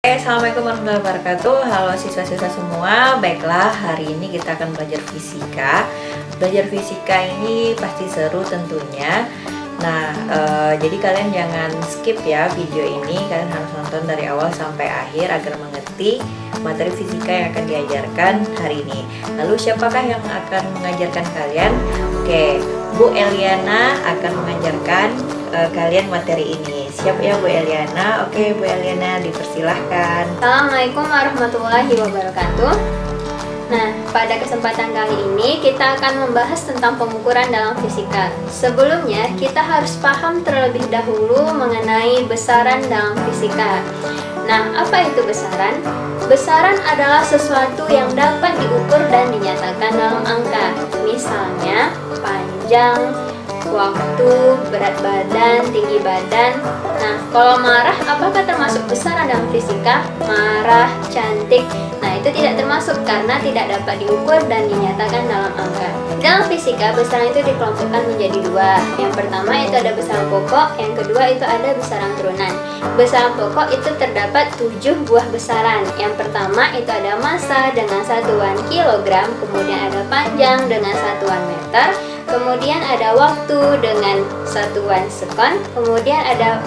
Assalamualaikum warahmatullahi wabarakatuh. Halo siswa-siswa semua. Baiklah, hari ini kita akan belajar fisika. Belajar fisika ini pasti seru tentunya. Nah, jadi kalian jangan skip ya video ini. Kalian harus nonton dari awal sampai akhir agar mengerti materi fisika yang akan diajarkan hari ini. Lalu siapakah yang akan mengajarkan kalian? Oke, Bu Eliana akan mengajarkan kalian materi ini. Siap ya Bu Eliana? Oke Bu Eliana, dipersilahkan. Assalamualaikum warahmatullahi wabarakatuh. Nah, pada kesempatan kali ini kita akan membahas tentang pengukuran dalam fisika. Sebelumnya, kita harus paham terlebih dahulu mengenai besaran dalam fisika. Nah, apa itu besaran? Besaran adalah sesuatu yang dapat diukur dan dinyatakan dalam angka. Misalnya, panjang, waktu, berat badan, tinggi badan. Nah, kalau marah, apakah termasuk besaran dalam fisika? Marah, cantik. Nah, itu tidak termasuk karena tidak dapat diukur dan dinyatakan dalam angka. Dalam fisika, besaran itu dikelompokkan menjadi dua. Yang pertama itu ada besaran pokok, yang kedua itu ada besaran turunan. Besaran pokok itu terdapat 7 buah besaran. Yang pertama itu ada massa dengan satuan kilogram, kemudian ada panjang dengan satuan meter, kemudian ada waktu dengan satuan sekon, kemudian ada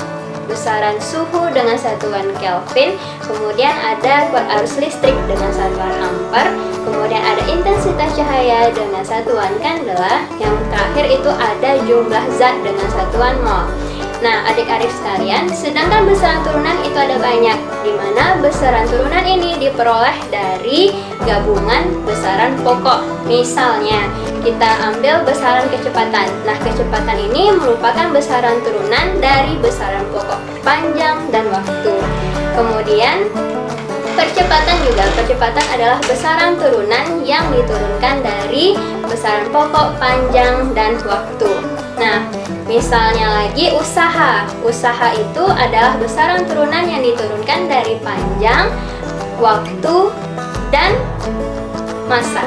besaran suhu dengan satuan Kelvin, kemudian ada kuat arus listrik dengan satuan ampere, kemudian ada intensitas cahaya dengan satuan kandela, yang terakhir itu ada jumlah zat dengan satuan mol. Nah, adik-adik sekalian, sedangkan besaran turunan itu ada banyak, di mana besaran turunan ini diperoleh dari gabungan besaran pokok. Misalnya, kita ambil besaran kecepatan. Nah, kecepatan ini merupakan besaran turunan dari besaran pokok, panjang, dan waktu. Kemudian, percepatan juga. Percepatan adalah besaran turunan yang diturunkan dari besaran pokok, panjang, dan waktu. Nah, misalnya lagi usaha. Usaha itu adalah besaran turunan yang diturunkan dari panjang, waktu, dan massa.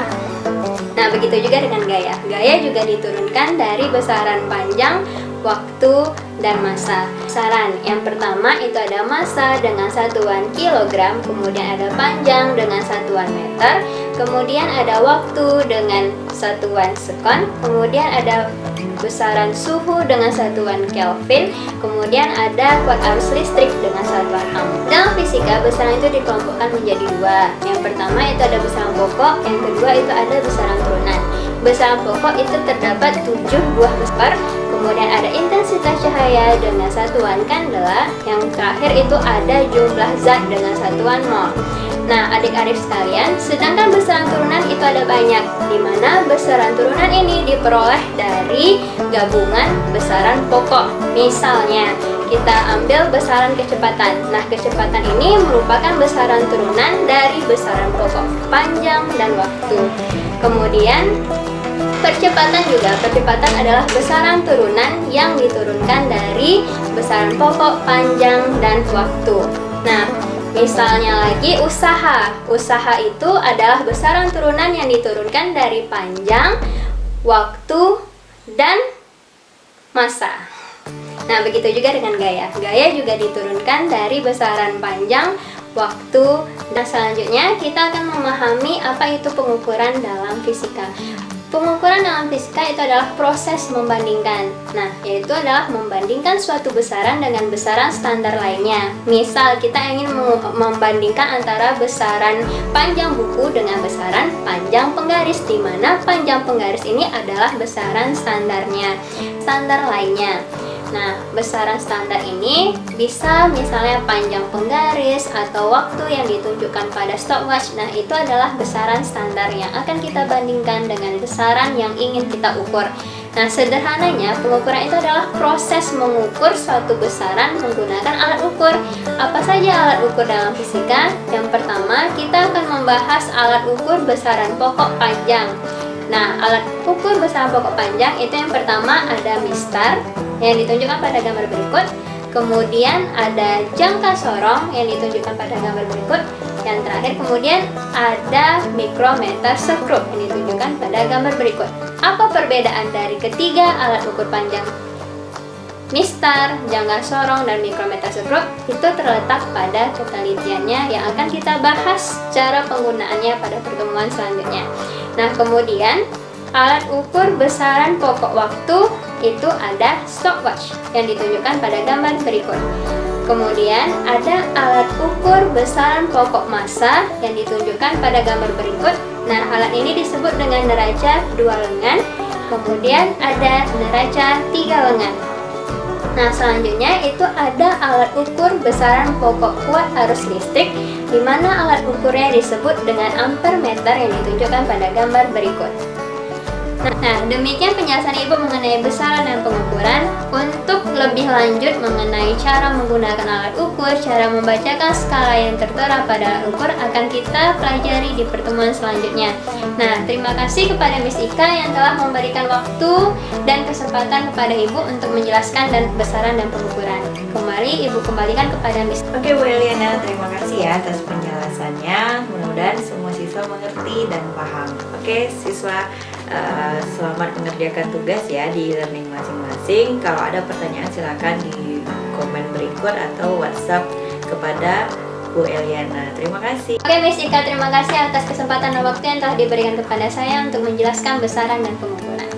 Nah, begitu juga dengan gaya. Gaya juga diturunkan dari besaran panjang, waktu, dan massa. Besaran yang pertama itu ada massa dengan satuan kilogram, kemudian ada panjang dengan satuan meter, kemudian ada waktu dengan satuan sekon, kemudian ada besaran suhu dengan satuan Kelvin, kemudian ada kuat arus listrik dengan satuan ampere. Dalam fisika, besaran itu dikelompokkan menjadi dua. Yang pertama itu ada besaran pokok, yang kedua itu ada besaran turunan. Besaran pokok itu terdapat 7 buah besar, kemudian ada intensitas cahaya dengan satuan kandela, yang terakhir itu ada jumlah zat dengan satuan mol. Nah, adik-adik sekalian, sedangkan besaran turunan itu ada banyak, di mana besaran turunan ini diperoleh dari gabungan besaran pokok. Misalnya, kita ambil besaran kecepatan. Nah, kecepatan ini merupakan besaran turunan dari besaran pokok, panjang, dan waktu. Kemudian, percepatan juga. Percepatan adalah besaran turunan yang diturunkan dari besaran pokok, panjang, dan waktu. Nah, misalnya lagi usaha. Usaha itu adalah besaran turunan yang diturunkan dari panjang, waktu, dan massa. Nah, begitu juga dengan gaya. Gaya juga diturunkan dari besaran panjang, waktu, dan selanjutnya kita akan memahami apa itu pengukuran dalam fisika. Pengukuran dalam fisika itu adalah proses membandingkan. Nah, yaitu adalah membandingkan suatu besaran dengan besaran standar lainnya. Misal, kita ingin membandingkan antara besaran panjang buku dengan besaran panjang penggaris, di mana panjang penggaris ini adalah besaran standarnya, standar lainnya. Nah, besaran standar ini bisa misalnya panjang penggaris atau waktu yang ditunjukkan pada stopwatch. Nah, itu adalah besaran standar yang akan kita bandingkan dengan besaran yang ingin kita ukur. Nah, sederhananya pengukuran itu adalah proses mengukur suatu besaran menggunakan alat ukur. Apa saja alat ukur dalam fisika? Yang pertama, kita akan membahas alat ukur besaran pokok panjang. Nah, alat ukur besaran pokok panjang itu yang pertama ada mistar yang ditunjukkan pada gambar berikut. Kemudian ada jangka sorong yang ditunjukkan pada gambar berikut. Yang terakhir kemudian ada mikrometer sekrup yang ditunjukkan pada gambar berikut. Apa perbedaan dari ketiga alat ukur panjang mistar, jangkar sorong, dan mikrometer skrup itu terletak pada ketelitiannya yang akan kita bahas cara penggunaannya pada pertemuan selanjutnya. Nah, kemudian alat ukur besaran pokok waktu itu ada stopwatch yang ditunjukkan pada gambar berikut. Kemudian ada alat ukur besaran pokok massa yang ditunjukkan pada gambar berikut. Nah, alat ini disebut dengan neraca 2 lengan. Kemudian ada neraca 3 lengan. Nah, selanjutnya itu ada alat ukur besaran pokok kuat arus listrik, di mana alat ukurnya disebut dengan ampere meter yang ditunjukkan pada gambar berikut. Nah, demikian penjelasan Ibu mengenai besaran dan pengukuran. Untuk lebih lanjut mengenai cara menggunakan alat ukur, cara membacakan skala yang tertera pada alat ukur akan kita pelajari di pertemuan selanjutnya. Nah, terima kasih kepada Miss Ika yang telah memberikan waktu dan kesempatan kepada Ibu untuk menjelaskan dan besaran dan pengukuran. Kembali Ibu kembalikan kepada Miss. Oke Bu Eliana, terima kasih ya atas penjelasannya. Mudah-mudahan semua siswa mengerti dan paham. Oke siswa, selamat mengerjakan tugas ya di e-learning masing-masing. Kalau ada pertanyaan silakan di komen berikut atau WhatsApp kepada Bu Eliana. Terima kasih. Oke Miss Ika, terima kasih atas kesempatan dan waktu yang telah diberikan kepada saya untuk menjelaskan besaran dan pengukuran.